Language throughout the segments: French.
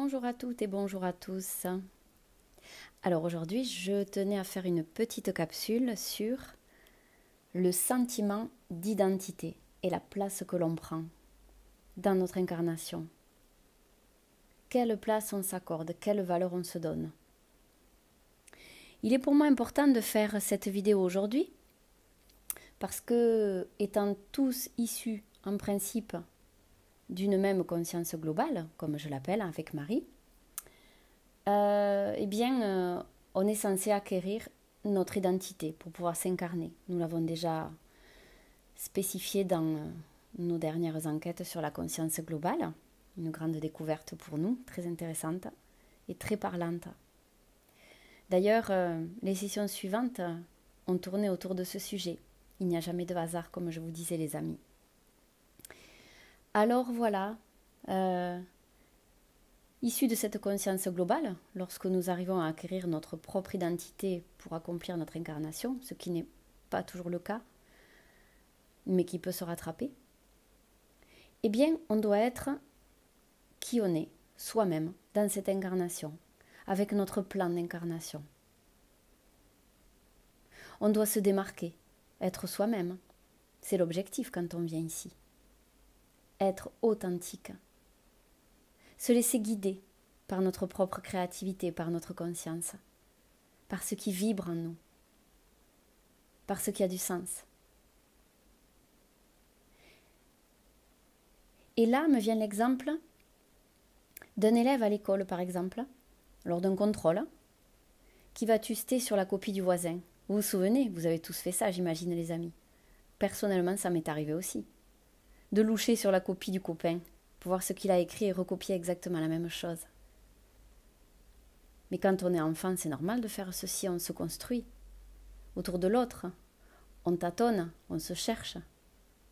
Bonjour à toutes et bonjour à tous. Alors aujourd'hui, je tenais à faire une petite capsule sur le sentiment d'identité et la place que l'on prend dans notre incarnation. Quelle place on s'accorde, quelle valeur on se donne. Il est pour moi important de faire cette vidéo aujourd'hui parce que, étant tous issus en principe d'une même conscience globale, comme je l'appelle avec Marie, on est censé acquérir notre identité pour pouvoir s'incarner. Nous l'avons déjà spécifié dans nos dernières enquêtes sur la conscience globale, une grande découverte pour nous, très intéressante et très parlante. D'ailleurs, les sessions suivantes ont tourné autour de ce sujet. Il n'y a jamais de hasard, comme je vous disais, les amis. Alors voilà, issu de cette conscience globale, lorsque nous arrivons à acquérir notre propre identité pour accomplir notre incarnation, ce qui n'est pas toujours le cas, mais qui peut se rattraper, eh bien, on doit être qui on est, soi-même, dans cette incarnation, avec notre plan d'incarnation. On doit se démarquer, être soi-même. C'est l'objectif quand on vient ici. Être authentique. Se laisser guider par notre propre créativité, par notre conscience, par ce qui vibre en nous, par ce qui a du sens. Et là me vient l'exemple d'un élève à l'école, par exemple, lors d'un contrôle, qui va tuster sur la copie du voisin. Vous vous souvenez, vous avez tous fait ça, j'imagine, les amis. Personnellement, ça m'est arrivé aussi. De loucher sur la copie du copain, pour voir ce qu'il a écrit et recopier exactement la même chose. Mais quand on est enfant, c'est normal de faire ceci, on se construit. Autour de l'autre, on tâtonne, on se cherche,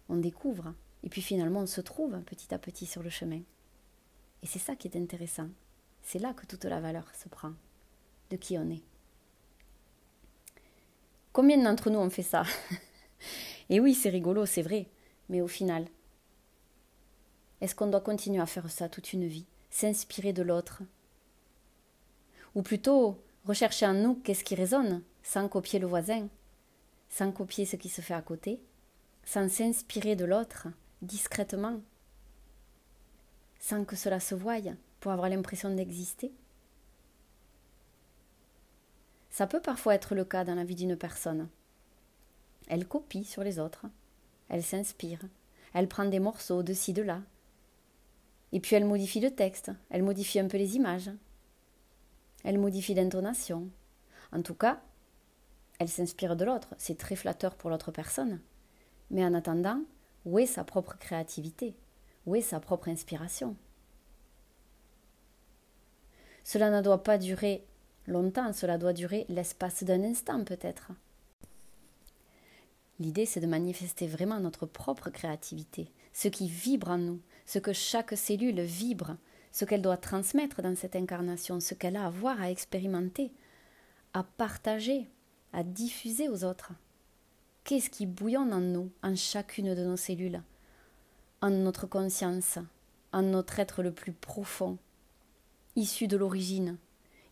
on découvre, et puis finalement on se trouve petit à petit sur le chemin. Et c'est ça qui est intéressant. C'est là que toute la valeur se prend, de qui on est. Combien d'entre nous ont fait ça? Et oui, c'est rigolo, c'est vrai, mais au final, est-ce qu'on doit continuer à faire ça toute une vie, s'inspirer de l'autre? Ou plutôt, rechercher en nous qu'est-ce qui résonne, sans copier le voisin, sans copier ce qui se fait à côté, sans s'inspirer de l'autre, discrètement, sans que cela se voie, pour avoir l'impression d'exister? Ça peut parfois être le cas dans la vie d'une personne. Elle copie sur les autres, elle s'inspire, elle prend des morceaux de ci, de là, et puis elle modifie le texte, elle modifie un peu les images, elle modifie l'intonation. En tout cas, elle s'inspire de l'autre, c'est très flatteur pour l'autre personne. Mais en attendant, où est sa propre créativité? Où est sa propre inspiration? Cela ne doit pas durer longtemps, cela doit durer l'espace d'un instant peut-être. L'idée, c'est de manifester vraiment notre propre créativité, ce qui vibre en nous, ce que chaque cellule vibre, ce qu'elle doit transmettre dans cette incarnation, ce qu'elle a à voir, à expérimenter, à partager, à diffuser aux autres. Qu'est-ce qui bouillonne en nous, en chacune de nos cellules, en notre conscience, en notre être le plus profond, issu de l'origine,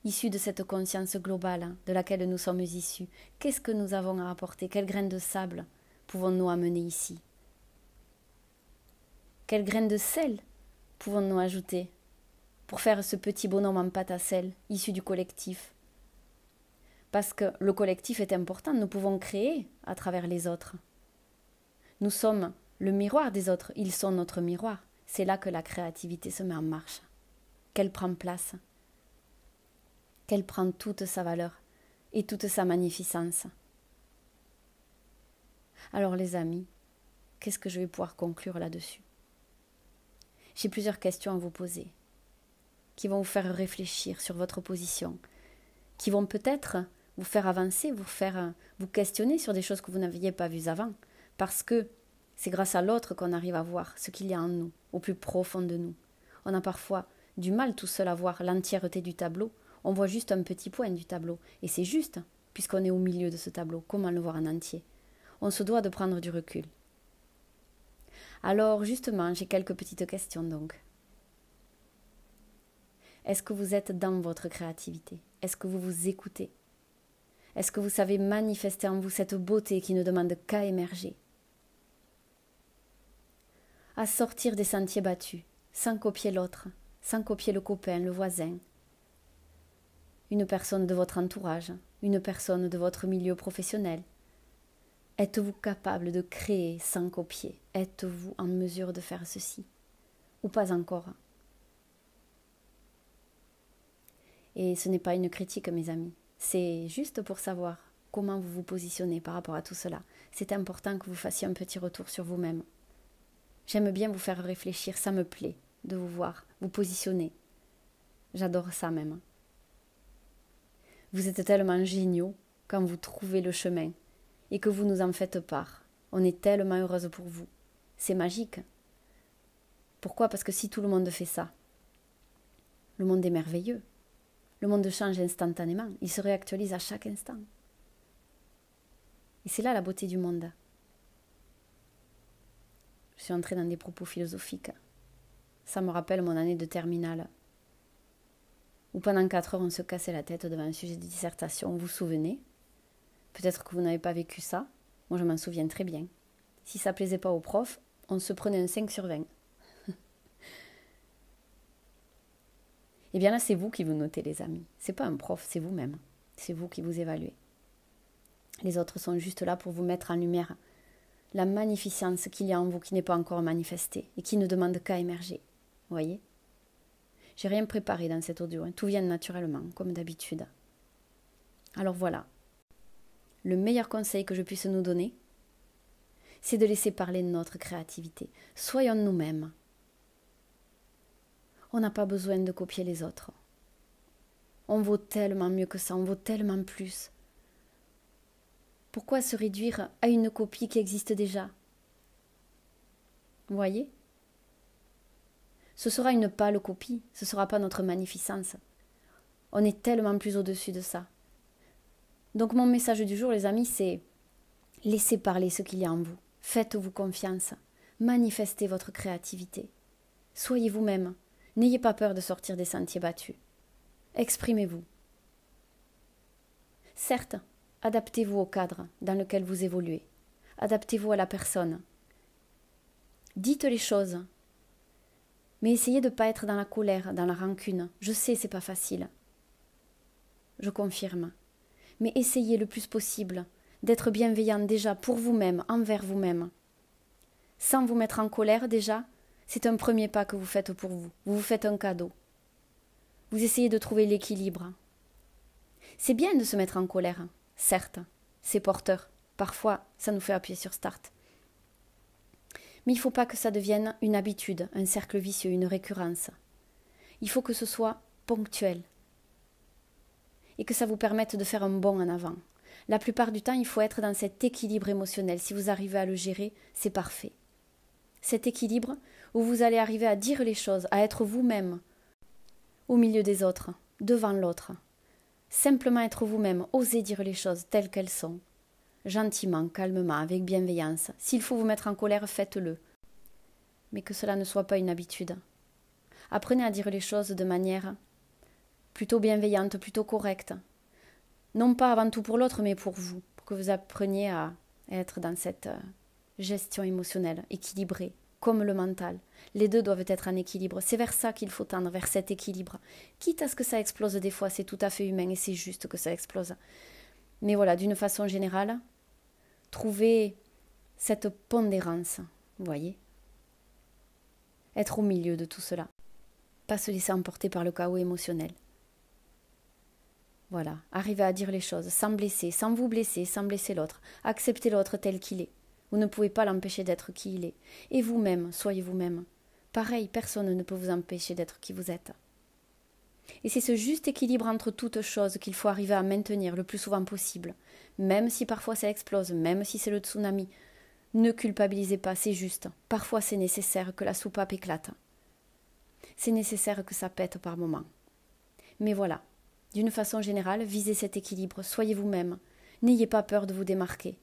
issu de cette conscience globale de laquelle nous sommes issus? Qu'est-ce que nous avons à apporter? Quel grain de sable pouvons-nous amener ici? Quel grain de sel pouvons-nous ajouter pour faire ce petit bonhomme en pâte à sel issu du collectif? Parce que le collectif est important, nous pouvons créer à travers les autres. Nous sommes le miroir des autres, ils sont notre miroir. C'est là que la créativité se met en marche, qu'elle prend place, qu'elle prend toute sa valeur et toute sa magnificence. Alors les amis, qu'est-ce que je vais pouvoir conclure là-dessus? J'ai plusieurs questions à vous poser, qui vont vous faire réfléchir sur votre position, qui vont peut-être vous faire avancer, vous questionner sur des choses que vous n'aviez pas vues avant, parce que c'est grâce à l'autre qu'on arrive à voir ce qu'il y a en nous, au plus profond de nous. On a parfois du mal tout seul à voir l'entièreté du tableau, on voit juste un petit point du tableau, et c'est juste, puisqu'on est au milieu de ce tableau, comment le voir en entier? On se doit de prendre du recul. Alors justement, j'ai quelques petites questions donc. Est-ce que vous êtes dans votre créativité? Est-ce que vous vous écoutez? Est-ce que vous savez manifester en vous cette beauté qui ne demande qu'à émerger? À sortir des sentiers battus, sans copier l'autre, sans copier le copain, le voisin, une personne de votre entourage, une personne de votre milieu professionnel. Êtes-vous capable de créer sans copier? Êtes-vous en mesure de faire ceci? Ou pas encore? Et ce n'est pas une critique, mes amis. C'est juste pour savoir comment vous vous positionnez par rapport à tout cela. C'est important que vous fassiez un petit retour sur vous-même. J'aime bien vous faire réfléchir, ça me plaît de vous voir, vous positionner. J'adore ça même. Vous êtes tellement géniaux quand vous trouvez le chemin et que vous nous en faites part. On est tellement heureuse pour vous. C'est magique. Pourquoi? Parce que si tout le monde fait ça, le monde est merveilleux. Le monde change instantanément. Il se réactualise à chaque instant. Et c'est là la beauté du monde. Je suis entrée dans des propos philosophiques. Ça me rappelle mon année de terminale, où pendant 4 heures on se cassait la tête devant un sujet de dissertation. Vous vous souvenez? Peut-être que vous n'avez pas vécu ça. Moi je m'en souviens très bien. Si ça plaisait pas au prof, on se prenait un 5 sur 20. Et bien là c'est vous qui vous notez, les amis. C'est pas un prof, c'est vous-même. C'est vous qui vous évaluez. Les autres sont juste là pour vous mettre en lumière la magnificence qu'il y a en vous qui n'est pas encore manifestée et qui ne demande qu'à émerger. Vous voyez? J'ai rien préparé dans cet audio, tout vient naturellement, comme d'habitude. Alors voilà. Le meilleur conseil que je puisse nous donner, c'est de laisser parler notre créativité. Soyons nous-mêmes. On n'a pas besoin de copier les autres. On vaut tellement mieux que ça, on vaut tellement plus. Pourquoi se réduire à une copie qui existe déjà? Vous voyez? Ce sera une pâle copie, ce ne sera pas notre magnificence. On est tellement plus au-dessus de ça. Donc mon message du jour, les amis, c'est laissez parler ce qu'il y a en vous. Faites-vous confiance. Manifestez votre créativité. Soyez vous-même. N'ayez pas peur de sortir des sentiers battus. Exprimez-vous. Certes, adaptez-vous au cadre dans lequel vous évoluez. Adaptez-vous à la personne. Dites les choses. Mais essayez de ne pas être dans la colère, dans la rancune. Je sais, c'est pas facile. Je confirme. Mais essayez le plus possible d'être bienveillant déjà pour vous-même, envers vous-même. Sans vous mettre en colère déjà, c'est un premier pas que vous faites pour vous. Vous vous faites un cadeau. Vous essayez de trouver l'équilibre. C'est bien de se mettre en colère, certes, c'est porteur. Parfois, ça nous fait appuyer sur start. Mais il ne faut pas que ça devienne une habitude, un cercle vicieux, une récurrence. Il faut que ce soit ponctuel et que ça vous permette de faire un bond en avant. La plupart du temps, il faut être dans cet équilibre émotionnel. Si vous arrivez à le gérer, c'est parfait. Cet équilibre où vous allez arriver à dire les choses, à être vous-même au milieu des autres, devant l'autre. Simplement être vous-même, oser dire les choses telles qu'elles sont. Gentiment, calmement, avec bienveillance. S'il faut vous mettre en colère, faites-le. Mais que cela ne soit pas une habitude. Apprenez à dire les choses de manière plutôt bienveillante, plutôt correcte. Non pas avant tout pour l'autre, mais pour vous. Pour que vous appreniez à être dans cette gestion émotionnelle, équilibrée, comme le mental. Les deux doivent être en équilibre. C'est vers ça qu'il faut tendre, vers cet équilibre. Quitte à ce que ça explose des fois, c'est tout à fait humain et c'est juste que ça explose. Mais voilà, d'une façon générale, trouvez cette pondérance, vous voyez? Être au milieu de tout cela. Pas se laisser emporter par le chaos émotionnel. Voilà, arriver à dire les choses sans blesser, sans vous blesser, sans blesser l'autre. Accepter l'autre tel qu'il est. Vous ne pouvez pas l'empêcher d'être qui il est. Et vous-même, soyez vous-même. Pareil, personne ne peut vous empêcher d'être qui vous êtes. Et c'est ce juste équilibre entre toutes choses qu'il faut arriver à maintenir le plus souvent possible. Même si parfois ça explose, même si c'est le tsunami. Ne culpabilisez pas, c'est juste. Parfois c'est nécessaire que la soupape éclate. C'est nécessaire que ça pète par moments. Mais voilà, d'une façon générale, visez cet équilibre, soyez vous-même. N'ayez pas peur de vous démarquer.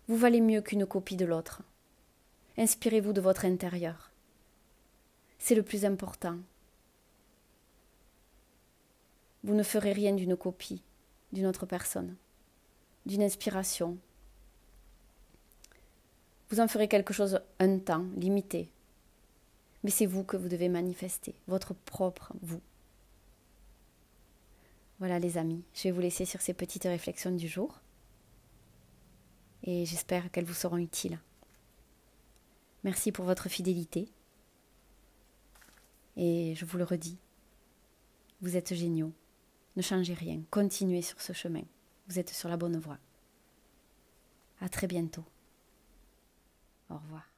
Vous valez mieux qu'une copie de l'autre. Inspirez-vous de votre intérieur. C'est le plus important. Vous ne ferez rien d'une copie d'une autre personne, d'une inspiration. Vous en ferez quelque chose un temps limité. Mais c'est vous que vous devez manifester, votre propre vous. Voilà les amis, je vais vous laisser sur ces petites réflexions du jour. Et j'espère qu'elles vous seront utiles. Merci pour votre fidélité. Et je vous le redis, vous êtes géniaux. Ne changez rien, continuez sur ce chemin. Vous êtes sur la bonne voie. À très bientôt. Au revoir.